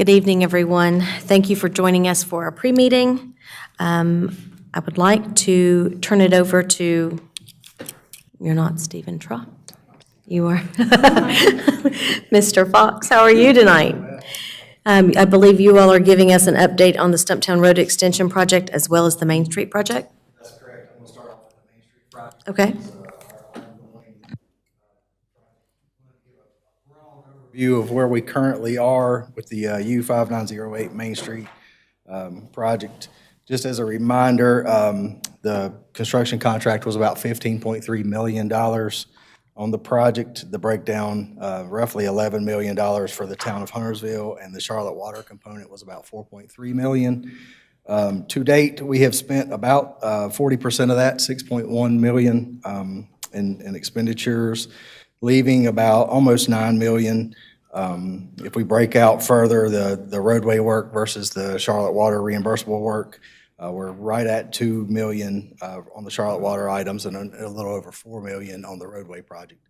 Good evening, everyone. Thank you for joining us for our pre-meeting. I would like to turn it over to, you're not Stephen Trott. You are Mr. Fox. How are you tonight? I believe you all are giving us an update on the Stumptown Road Extension project as well as the Main Street project? That's correct. I'm going to start off with the Main Street project. Okay. View of where we currently are with the U5908 Main Street project. Just as a reminder, the construction contract was about $15.3 million on the project. The breakdown, roughly $11 million for the town of Huntersville, and the Charlotte Water component was about $4.3 million. To date, we have spent about 40% of that, $6.1 million in expenditures, leaving about almost $9 million. If we break out further the roadway work versus the Charlotte Water reimbursable work, we're right at $2 million on the Charlotte Water items and a little over $4 million on the roadway project.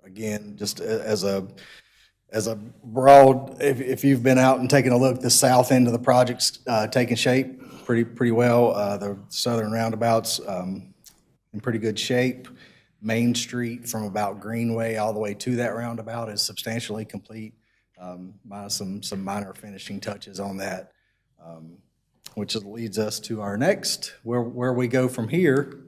Again, just as a broad, if you've been out and taken a look, the south end of the project's taking shape pretty well. The southern roundabouts in pretty good shape. Main Street from about Greenway all the way to that roundabout is substantially complete, minus some minor finishing touches on that, which leads us to our next, where we go from here.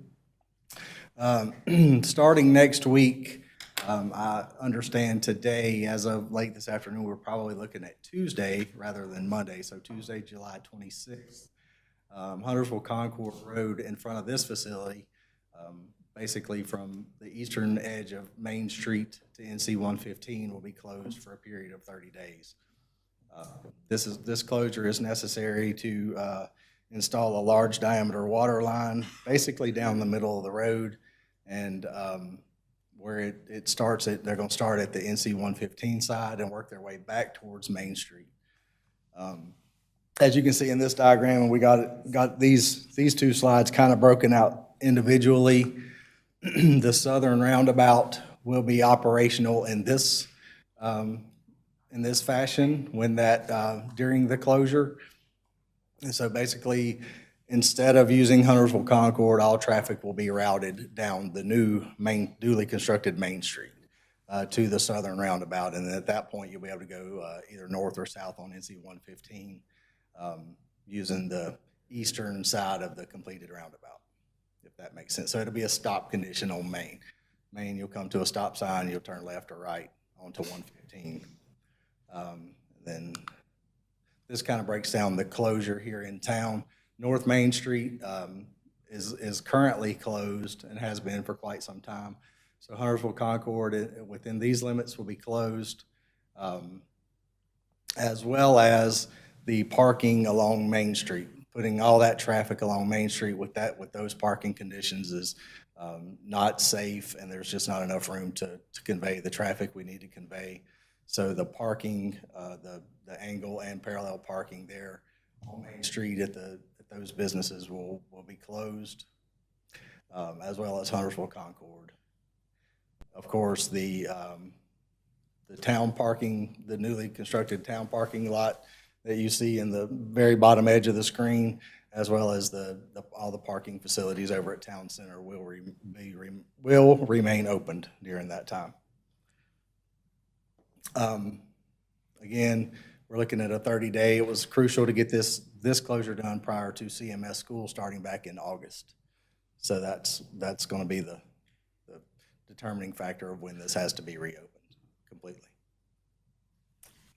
Starting next week, I understand today, as of late this afternoon, we're probably looking at Tuesday rather than Monday. So Tuesday, July 26th, Huntersville Concord Road in front of this facility, basically from the eastern edge of Main Street to NC 115 will be closed for a period of 30 days. This closure is necessary to install a large diameter water line basically down the middle of the road, and where it starts, they're going to start at the NC 115 side and work their way back towards Main Street. As you can see in this diagram, and we got these two slides kind of broken out individually. The southern roundabout will be operational in this fashion when that during the closure. And so basically, instead of using Huntersville Concord, all traffic will be routed down the newly constructed Main Street to the southern roundabout, and at that point you'll be able to go either north or south on NC 115 using the eastern side of the completed roundabout, if that makes sense. So it'll be a stop condition on Main. Main, you'll come to a stop sign, you'll turn left or right onto 115. Then this kind of breaks down the closure here in town. North Main Street is currently closed and has been for quite some time. So Huntersville Concord within these limits will be closed, as well as the parking along Main Street. Putting all that traffic along Main Street with those parking conditions is not safe, and there's just not enough room to convey the traffic we need to convey. So the parking, the angle and parallel parking there on Main Street at those businesses will be closed, as well as Huntersville Concord. Of course, the town parking, the newly constructed town parking lot that you see in the very bottom edge of the screen, as well as all the parking facilities over at Town Center will remain opened during that time. Again, we're looking at a 30-day. It was crucial to get this closure done prior to CMS school starting back in August. So that's going to be the determining factor of when this has to be reopened completely.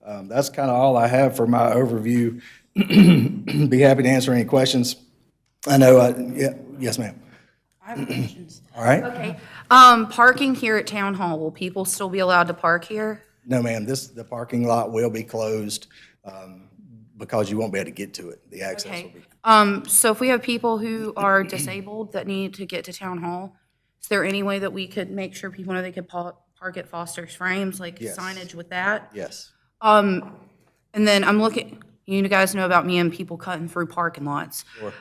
That's kind of all I have for my overview. Be happy to answer any questions. I know, yes, ma'am. I have questions. All right. Okay. Parking here at Town Hall, will people still be allowed to park here? No, ma'am. The parking lot will be closed because you won't be able to get to it. The access will be. So if we have people who are disabled that need to get to Town Hall, is there any way that we could make sure people know they could park at Foster's Frames, like Yes. signage with that? Yes. And then I'm looking, you guys know about me and people cutting through parking lots. Sure.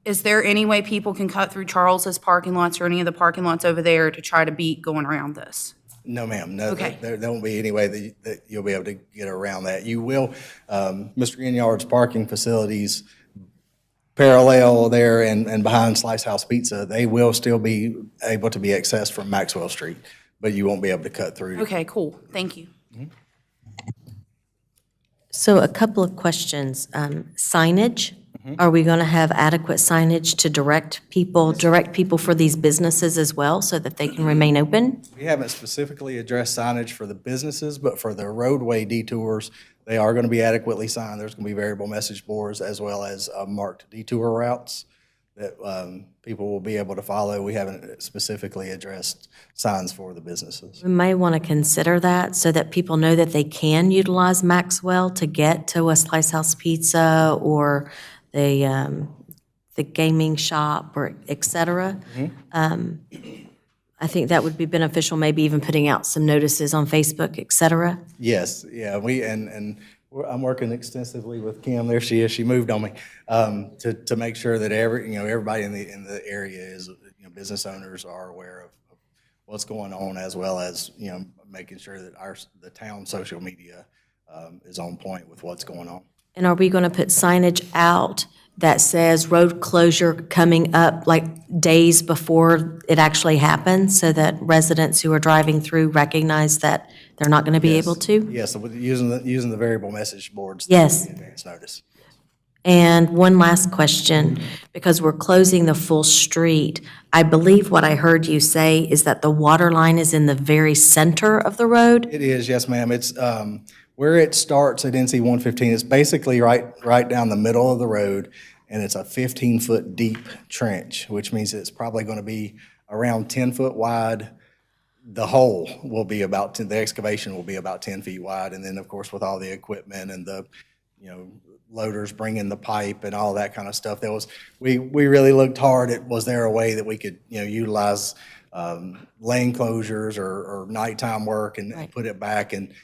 Is there any way people can cut through Charles's parking lots or any of the parking lots over there to try to beat going around this? No, ma'am. No, Okay. there won't be any way that you'll be able to get around that. You will, Mr. Ginyard's parking facilities parallel there and behind Slice House Pizza, they will still be able to be accessed from Maxwell Street, but you won't be able to cut through. Okay, cool. Thank you. So a couple of questions. Signage, are we going to have adequate signage to direct people for these businesses as well so that they can remain open? We haven't specifically addressed signage for the businesses, but for the roadway detours, they are going to be adequately signed. There's going to be variable message boards as well as marked detour routes that people will be able to follow. We haven't specifically addressed signs for the businesses. We may want to consider that so that people know that they can utilize Maxwell to get to a Slice House Pizza or the gaming shop or et cetera. I think that would be beneficial, maybe even putting out some notices on Facebook, et cetera. Yes, yeah, I'm working extensively with Kim. There she is. She moved on me to make sure that everybody in the area is, business owners are aware of what's going on, as well as making sure that the town social media is on point with what's going on. And are we going to put signage out that says road closure coming up like days before it actually happens so that residents who are driving through recognize that they're not going to be able to? Yes, with using the variable message boards. Yes. Advance notice. And one last question, because we're closing the full street, I believe what I heard you say is that the water line is in the very center of the road? It is, yes, ma'am. It's where it starts at NC 115. It's basically right down the middle of the road, and it's a 15-foot deep trench, which means it's probably going to be around 10 foot wide. The hole will be the excavation will be about 10 feet wide, and then of course with all the equipment and the loaders bringing the pipe and all that kind of stuff, we really looked hard at, was there a way that we could utilize lane closures or nighttime work and Right. put it back, and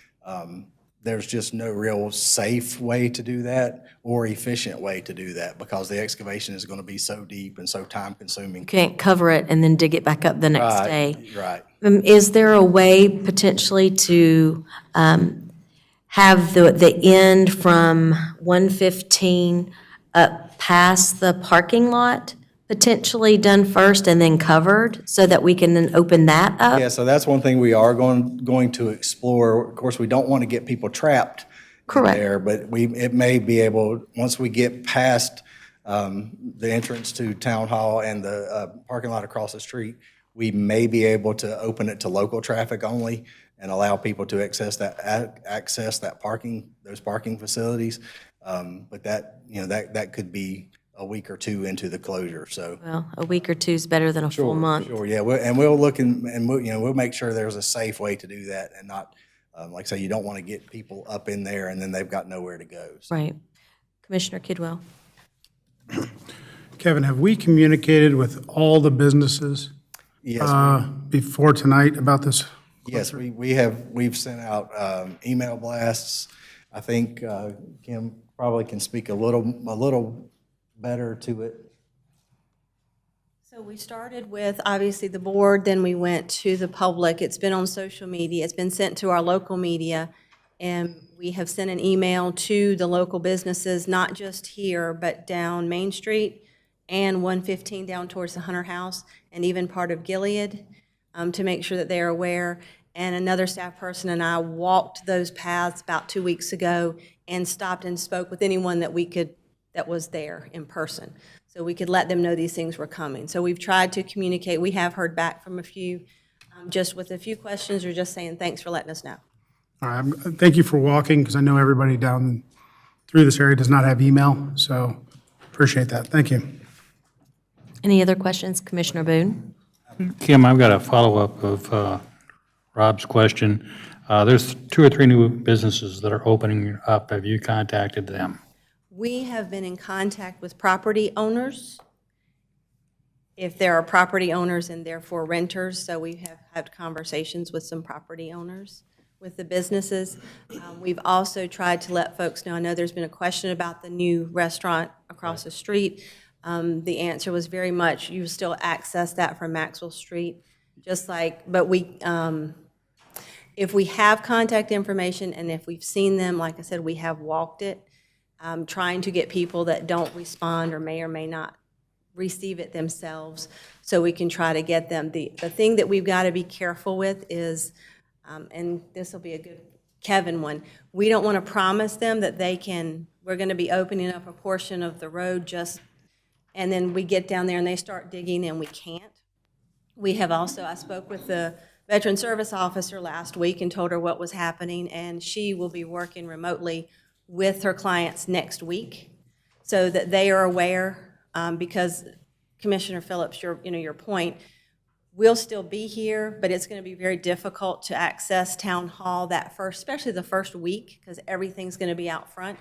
there's just no real safe way to do that or efficient way to do that because the excavation is going to be so deep and so time consuming. Can't cover it and then dig it back up the next day. Right. Is there a way potentially to have the end from 115 up past the parking lot potentially done first and then covered so that we can then open that up? Yeah, so that's one thing we are going to explore. Of course, we don't want to get people trapped in Correct. there, but it may be able, once we get past the entrance to Town Hall and the parking lot across the street, we may be able to open it to local traffic only and allow people to access that those parking facilities. But that could be a week or two into the closure, so. Well, a week or two is better than a full month. Sure, yeah, we'll look and we'll make sure there's a safe way to do that and not, like I say, you don't want to get people up in there and then they've got nowhere to go. So. Right. Commissioner Kidwell? Kevin, have we communicated with all the businesses Yes, before tonight about this? yes, we've sent out email blasts. I think Kim probably can speak a little better to it. So we started with, obviously, the board, then we went to the public. It's been on social media. It's been sent to our local media. And we have sent an email to the local businesses, not just here, but down Main Street and 115 down towards the Hunter House and even part of Gilead, to make sure that they're aware. And another staff person and I walked those paths about 2 weeks ago and stopped and spoke with anyone that was there in person, so we could let them know these things were coming. So we've tried to communicate. We have heard back from a few, just with a few questions or just saying, thanks for letting us know. All right, thank you for walking, because I know everybody down through this area does not have email, so appreciate that. Thank you. Any other questions? Commissioner Boone? Kim, I've got a follow-up of Rob's question. There's 2 or 3 new businesses that are opening up. Have you contacted them? We have been in contact with property owners, if there are property owners and therefore renters, so we have had conversations with some property owners with the businesses. We've also tried to let folks know, I know there's been a question about the new restaurant across the street. The answer was very much, you still access that from Maxwell Street, just like, but we, If we have contact information and if we've seen them, like I said, we have walked it, trying to get people that don't respond or may not receive it themselves, so we can try to get them. The thing that we've got to be careful with is, and this will be a good Kevin one, we don't want to promise them that we're going to be opening up a portion of the road and then we get down there and they start digging and we can't. We have also, I spoke with the Veteran Service Officer last week and told her what was happening, and she will be working remotely with her clients next week so that they are aware, because Commissioner Phillips, your point, we'll still be here, but it's going to be very difficult to access Town Hall especially the first week, because everything's going to be out front.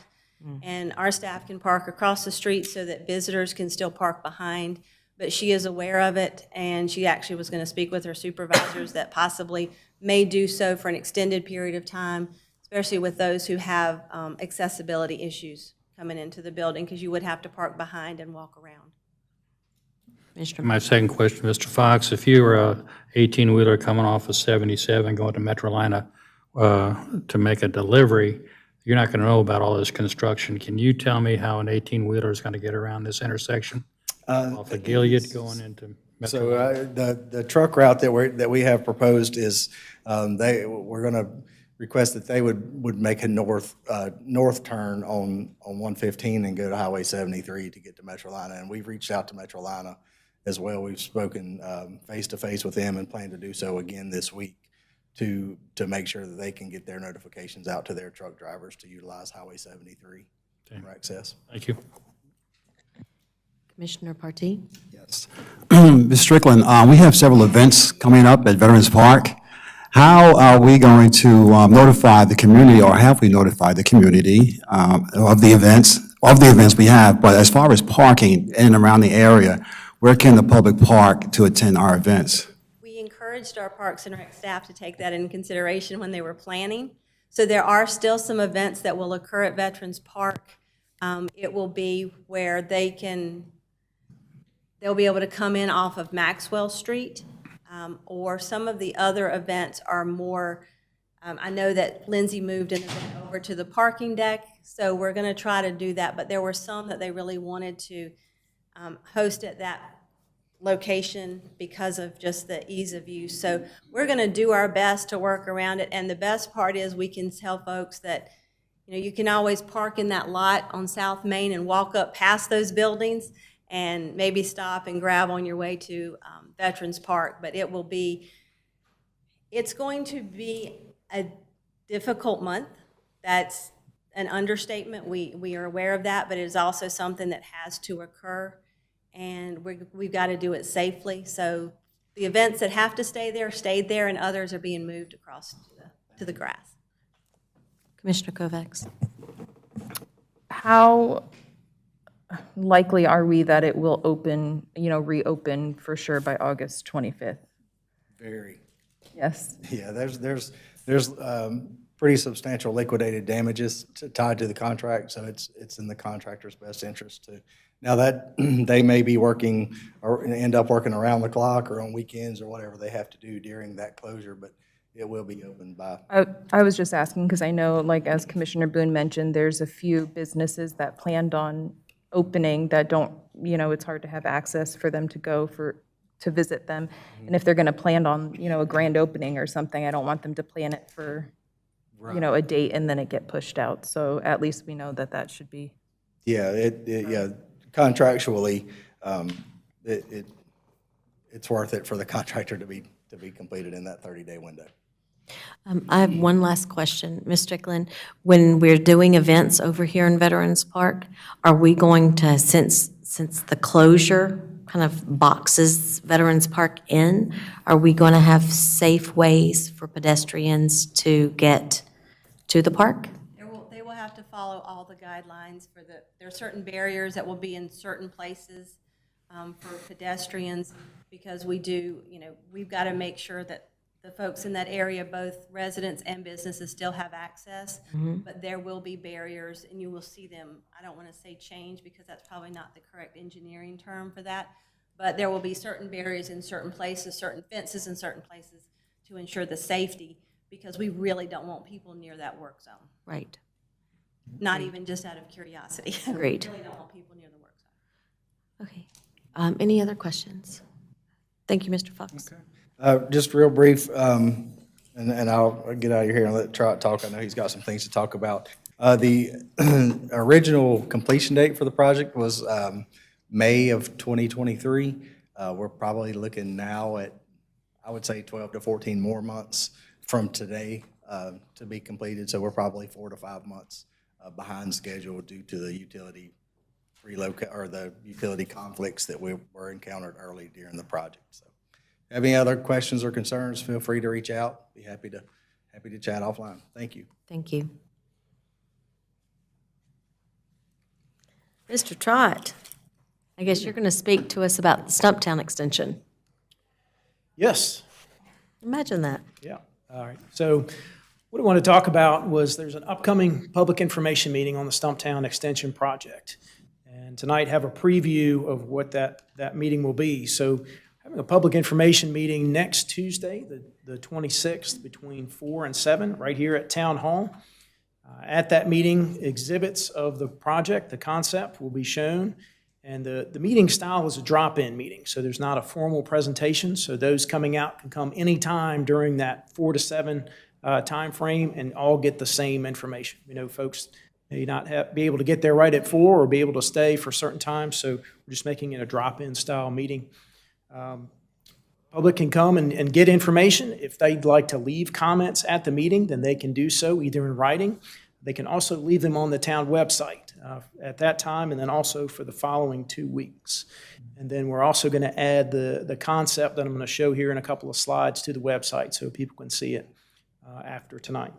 And our staff can park across the street so that visitors can still park behind. But she is aware of it, and she actually was going to speak with her supervisors that possibly may do so for an extended period of time, especially with those who have accessibility issues coming into the building, because you would have to park behind and walk around. My second question, Mr. Fox, if you were a 18-wheeler coming off of 77 going to Metrolina to make a delivery, you're not going to know about all this construction. Can you tell me how an 18-wheeler is going to get around this intersection? Off of Gilead going into Metrolina? So the truck route that we have proposed is, we're going to request that they would make a north turn on 115 and go to Highway 73 to get to Metrolina. And we've reached out to Metrolina as well. We've spoken face-to-face with them and plan to do so again this week to make sure that they can get their notifications out to their truck drivers to utilize Highway 73 for access. Thank you. Commissioner Partee? Yes. Ms. Strickland, we have several events coming up at Veterans Park. How are we going to notify the community, or have we notified the community of the events we have? But as far as parking in and around the area, where can the public park to attend our events? We encouraged our Parks and Rec staff to take that into consideration when they were planning. So there are still some events that will occur at Veterans Park. It will be where they'll be able to come in off of Maxwell Street, or some of the other events are more, I know that Lindsay moved an event over to the parking deck, so we're going to try to do that, but there were some that they really wanted to host at that location because of just the ease of use. So we're going to do our best to work around it, and the best part is we can tell folks that, you can always park in that lot on South Main and walk up past those buildings and maybe stop and grab on your way to Veterans Park. But it's going to be a difficult month. That's an understatement. We are aware of that, but it is also something that has to occur, and we've got to do it safely. So the events that have to stay there, stayed there, and others are being moved across to the grass. Commissioner Kovacs? How likely are we that it will open, reopen for sure by August 25th? Very. Yes. Yeah, there's pretty substantial liquidated damages tied to the contract, so it's in the contractor's best interest to. Now that they may be working or end up working around the clock or on weekends or whatever they have to do during that closure, but it will be open by. I was just asking because I know, as Commissioner Boone mentioned, there's a few businesses that planned on opening that don't, it's hard to have access for them to go to visit them. And if they're going to plan on, a grand opening or something, I don't want them to plan it for, a date and then it get pushed out. So at least we know that should be. Yeah, contractually, it's worth it for the contractor to be completed in that 30-day window. I have one last question. Ms. Strickland, when we're doing events over here in Veterans Park, are we going to, since the closure kind of boxes Veterans Park in, are we going to have safe ways for pedestrians to get to the park? They will have to follow all the guidelines there are certain barriers that will be in certain places for pedestrians, because we've got to make sure that the folks in that area, both residents and businesses, still have access, but there will be barriers, and you will see them. I don't want to say change because that's probably not the correct engineering term for that, but there will be certain barriers in certain places, certain fences in certain places to ensure the safety because we really don't want people near that work zone. Right. Not even just out of curiosity. Agreed. We really don't want people near the work zone. Okay. Any other questions? Thank you, Mr. Fox. Just real brief, and I'll get out of your hair and let Trot talk. I know he's got some things to talk about. The original completion date for the project was May of 2023. We're probably looking now at, I would say, 12 to 14 more months from today to be completed. So we're probably 4 to 5 months behind schedule due to the utility the utility conflicts that were encountered early during the project. So, have any other questions or concerns? Feel free to reach out. Be happy to chat offline. Thank you. Thank you. Mr. Trott, I guess you're going to speak to us about the Stumptown extension. Yes, Imagine that. yeah, all right. So what I want to talk about was there's an upcoming public information meeting on the Stumptown Extension Project. And tonight have a preview of what that meeting will be. So having a public information meeting next Tuesday, the 26th, between 4 and 7, right here at Town Hall. At that meeting, exhibits of the project, the concept, will be shown. And the meeting style is a drop-in meeting, so there's not a formal presentation. So those coming out can come anytime during that 4 to 7 time frame and all get the same information. You know, folks may not be able to get there right at 4 or be able to stay for certain times, so we're just making it a drop-in style meeting. Public can come and get information. If they'd like to leave comments at the meeting, then they can do so either in writing. They can also leave them on the town website at that time, and then also for the following 2 weeks. And then we're also going to add the concept that I'm going to show here in a couple of slides to the website so people can see it after tonight.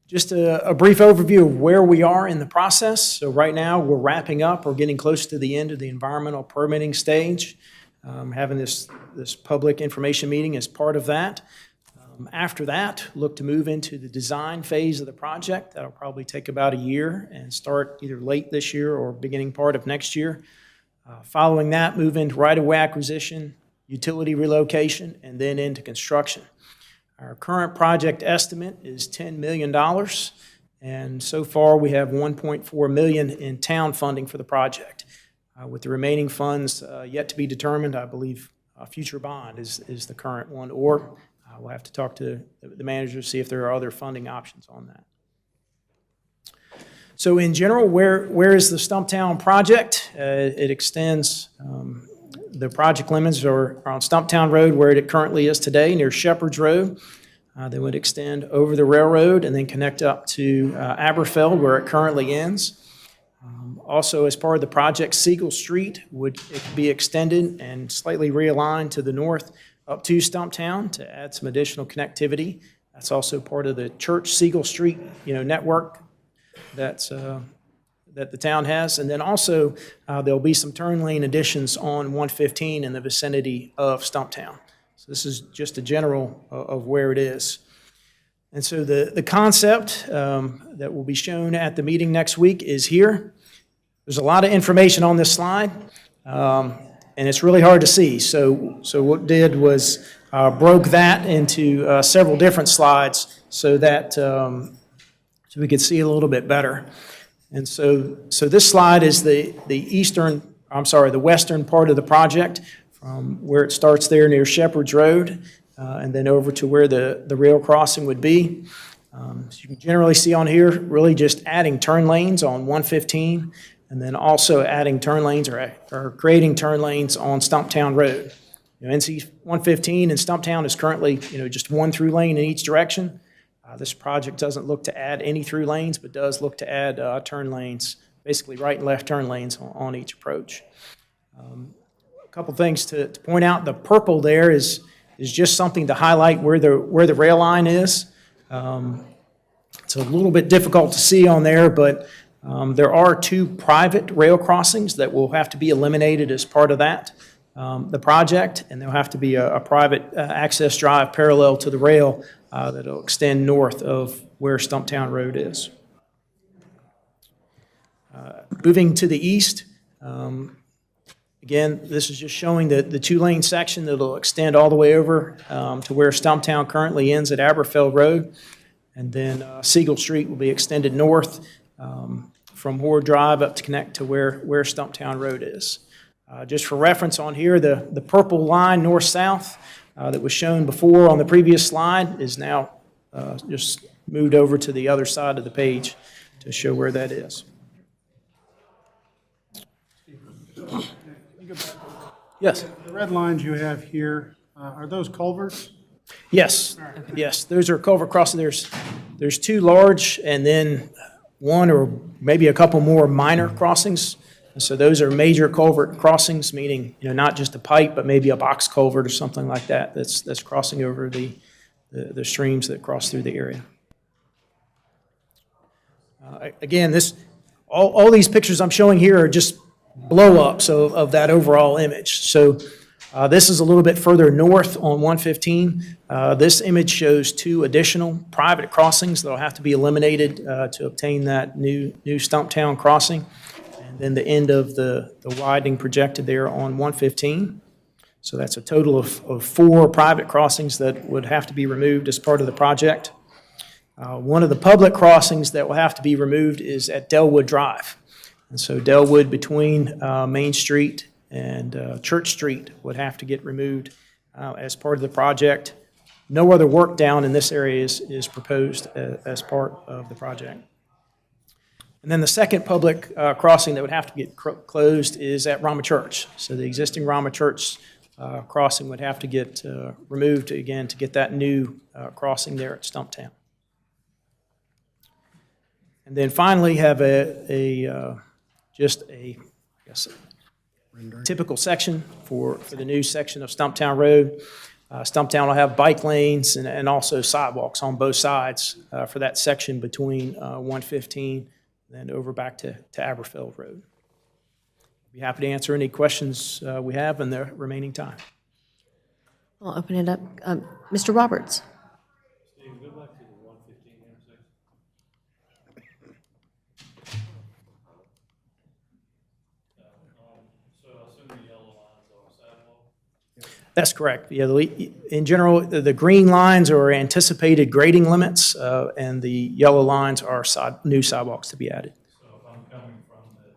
Just a brief overview of where we are in the process. So right now, we're wrapping up or getting close to the end of the environmental permitting stage. Having this public information meeting as part of that. After that, look to move into the design phase of the project. That'll probably take about a year and start either late this year or beginning part of next year. Following that, move into right-of-way acquisition, utility relocation, and then into construction. Our current project estimate is $10 million, and so far we have $1.4 million in town funding for the project. With the remaining funds yet to be determined, I believe a future bond is the current one, or we'll have to talk to the manager to see if there are other funding options on that. So in general, where is the Stumptown project? It extends, the project limits are on Stumptown Road where it currently is today, near Shepherd's Road. They would extend over the railroad and then connect up to Aberfeld where it currently ends. Also, as part of the project, Siegel Street would be extended and slightly realigned to the north up to Stumptown to add some additional connectivity. That's also part of the Church Siegel Street, network that the town has. And then also, there'll be some turn lane additions on 115 in the vicinity of Stumptown. So this is just a general of where it is. And so the concept that will be shown at the meeting next week is here. There's a lot of information on this slide, and it's really hard to see. So what we did was broke that into several different slides so that so we could see a little bit better. And so this slide is the western part of the project, from where it starts there near Shepherd's Road, and then over to where the rail crossing would be. So you can generally see on here, really just adding turn lanes on 115, and then also adding turn lanes or creating turn lanes on Stumptown Road. NC 115 in Stumptown is currently, just one through lane in each direction. This project doesn't look to add any through lanes, but does look to add turn lanes, basically right and left turn lanes on each approach. A couple things to point out. The purple there is just something to highlight where the rail line is. It's a little bit difficult to see on there, but there are 2 private rail crossings that will have to be eliminated as part of that, the project, and there'll have to be a private access drive parallel to the rail that'll extend north of where Stumptown Road is. Moving to the east, Again, this is just showing the two-lane section that'll extend all the way over to where Stumptown currently ends at Aberfeld Road. And then Siegel Street will be extended north from Ward Drive up to connect to where Stumptown Road is. Just for reference on here, the purple line north-south that was shown before on the previous slide is now just moved over to the other side of the page to show where that is. Yes? The red lines you have here, are those culverts? Yes, yes, those are culvert crossing. There's two large and then one or maybe a couple more minor crossings. And so those are major culvert crossings, meaning, not just a pipe, but maybe a box culvert or something like that that's crossing over the streams that cross through the area. Again, all these pictures I'm showing here are just blow-ups of that overall image. So this is a little bit further north on 115. This image shows two additional private crossings that will have to be eliminated to obtain that new Stumptown crossing. And then the end of the widening projected there on 115. So that's a total of 4 private crossings that would have to be removed as part of the project. One of the public crossings that will have to be removed is at Delwood Drive. And so Delwood between Main Street and Church Street would have to get removed as part of the project. No other work down in this area is proposed as part of the project. And then the second public crossing that would have to get closed is at Rama Church. So the existing Rama Church crossing would have to get removed again to get that new crossing there at Stumptown. And then finally have just a typical section for the new section of Stumptown Road. Stumptown will have bike lanes and also sidewalks on both sides for that section between 115 and over back to Aberfeld Road. Be happy to answer any questions we have in the remaining time. I'll open it up. Mr. Roberts? That's correct. Yeah, in general, the green lines are anticipated grading limits, and the yellow lines are new sidewalks to be added. So if I'm coming from the,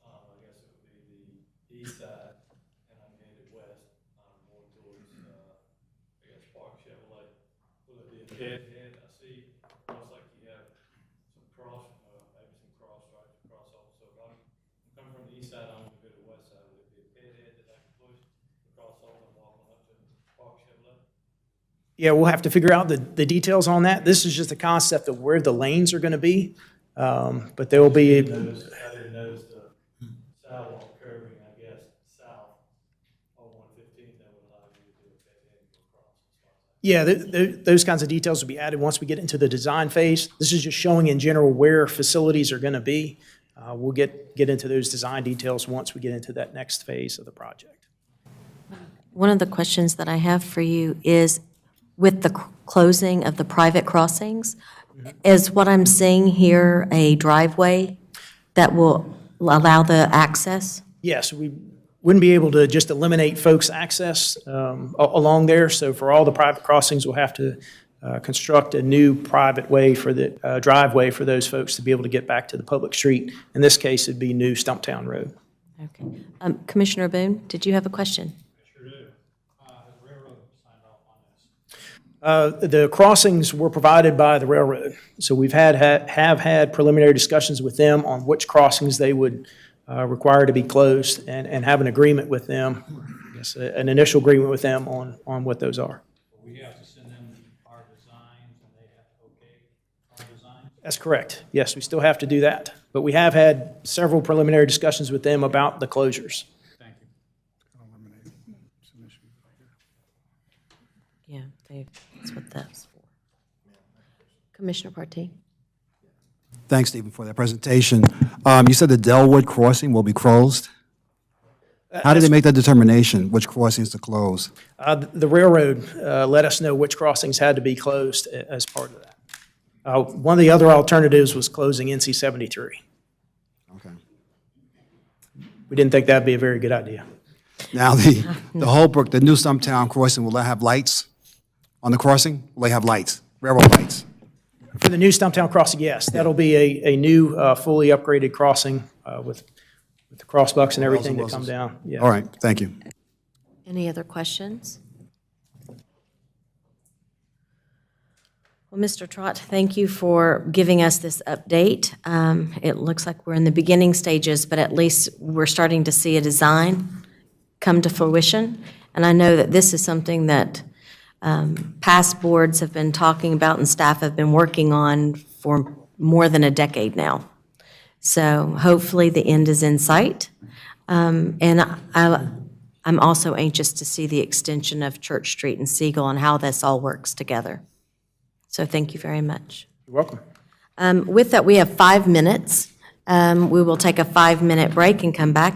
I guess it would be the east side, and I'm headed west, I'm more towards, I guess, Park Chevrolet. Will it be a head-to-head? I see, looks like you have some maybe some cross stripes across also. So if I'm coming from the east side, I'm going to go to the west side. Would it be a head-to-head that I can push across over and walk on up to Park Chevrolet? Yeah, we'll have to figure out the details on that. This is just a concept of where the lanes are going to be, but there will be. I didn't notice the sidewalk curving, I guess, south on 115 that would allow you to do a head-to-head and go across. Yeah, those kinds of details will be added once we get into the design phase. This is just showing in general where facilities are going to be. We'll get into those design details once we get into that next phase of the project. One of the questions that I have for you is, with the closing of the private crossings, is what I'm seeing here a driveway that will allow the access? Yes, we wouldn't be able to just eliminate folks' access along there. So for all the private crossings, we'll have to construct a new private way for the driveway for those folks to be able to get back to the public street. In this case, it'd be new Stumptown Road. Okay. Commissioner Boone, did you have a question? The crossings were provided by the railroad. So we've have had preliminary discussions with them on which crossings they would require to be closed and have an agreement with them, I guess, an initial agreement with them on what those are. We have to send them our designs and they have to okay our designs? That's correct. Yes, we still have to do that. But we have had several preliminary discussions with them about the closures. Thank you. Yeah, that's what that's for. Commissioner Partee? Thanks, Stephen, for that presentation. You said the Delwood crossing will be closed? How did they make that determination, which crossings to close? The railroad let us know which crossings had to be closed as part of that. One of the other alternatives was closing NC 73. Okay. We didn't think that'd be a very good idea. Now, the Holbrook, the new Stumptown crossing, will that have lights on the crossing? Will they have lights, railroad lights? For the new Stumptown crossing, yes, that'll be a new, fully upgraded crossing with the crossbucks and everything that come down. Yeah. All right, thank you. Any other questions? Well, Mr. Trott, thank you for giving us this update. It looks like we're in the beginning stages, but at least we're starting to see a design come to fruition. And I know that this is something that past boards have been talking about and staff have been working on for more than a decade now. So hopefully the end is in sight. And I'm also anxious to see the extension of Church Street and Siegel and how this all works together. So thank you very much. You're welcome. With that, we have 5 minutes. We will take a 5-minute break and come back